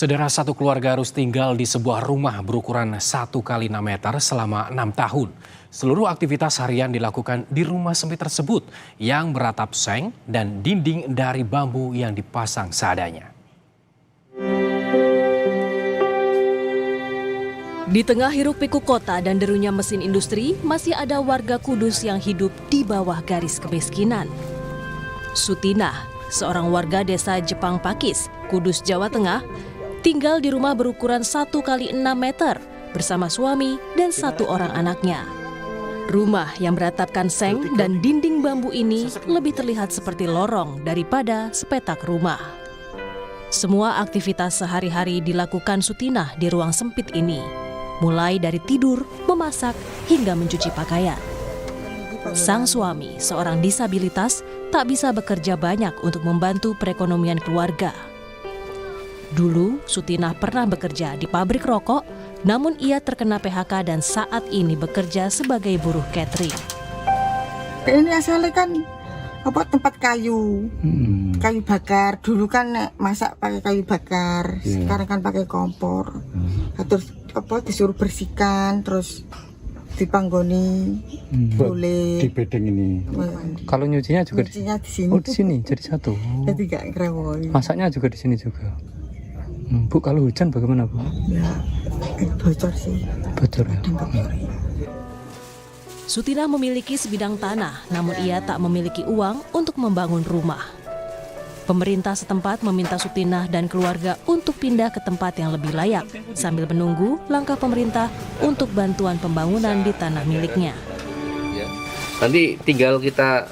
Saudara, satu keluarga harus tinggal di sebuah rumah berukuran 1 kali 6 meter selama 6 tahun. Seluruh aktivitas harian dilakukan di rumah sempit tersebut yang beratap seng dan dinding dari bambu yang dipasang seadanya. Di tengah hiruk-pikuk kota dan derunya mesin industri, masih ada warga Kudus yang hidup di bawah garis kemiskinan. Sutinah, seorang warga desa Jepang Pakis, Kudus, Jawa Tengah, tinggal di rumah berukuran 1 kali 6 meter bersama suami dan 1 orang anaknya. Rumah yang beratapkan seng dan dinding bambu ini lebih terlihat seperti lorong daripada sepetak rumah. Semua aktivitas sehari-hari dilakukan Sutinah di ruang sempit ini, mulai dari tidur, memasak, hingga mencuci pakaian. Sang suami, seorang disabilitas, tak bisa bekerja banyak untuk membantu perekonomian keluarga. Dulu, Sutinah pernah bekerja di pabrik rokok, namun ia terkena PHK dan saat ini bekerja sebagai buruh catering. Ini asalnya kan tempat kayu, kayu bakar. Dulu kan masak pakai kayu bakar, sekarang kan pakai kompor. Terus disuruh bersihkan, terus dipanggoni, boleh di bedeng ini. Kalau nyucinya juga di sini. Oh, di sini jadi satu. Jadi gak ngerewoi. Masaknya juga di sini juga. Bu, kalau hujan bagaimana, Bu? Ya, bocor sih. Bocor ya. Sutinah memiliki sebidang tanah, namun ia tak memiliki uang untuk membangun rumah. Pemerintah setempat meminta Sutinah dan keluarga untuk pindah ke tempat yang lebih layak, sambil menunggu langkah pemerintah untuk bantuan pembangunan di tanah miliknya. Ya. Nanti tinggal kita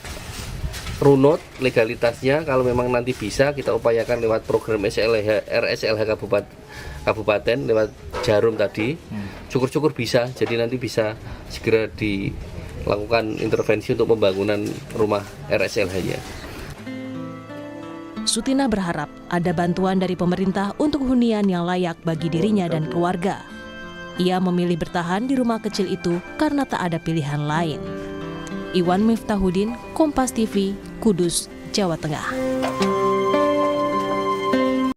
runut legalitasnya, kalau memang nanti bisa kita upayakan lewat program RSLH Kabupaten lewat Jarum tadi. Syukur-syukur bisa, jadi nanti bisa segera dilakukan intervensi untuk pembangunan rumah RSLH-nya. Sutinah berharap ada bantuan dari pemerintah untuk hunian yang layak bagi dirinya dan keluarga. Ia memilih bertahan di rumah kecil itu karena tak ada pilihan lain. Iwan Miftahudin, Kompas TV, Kudus, Jawa Tengah.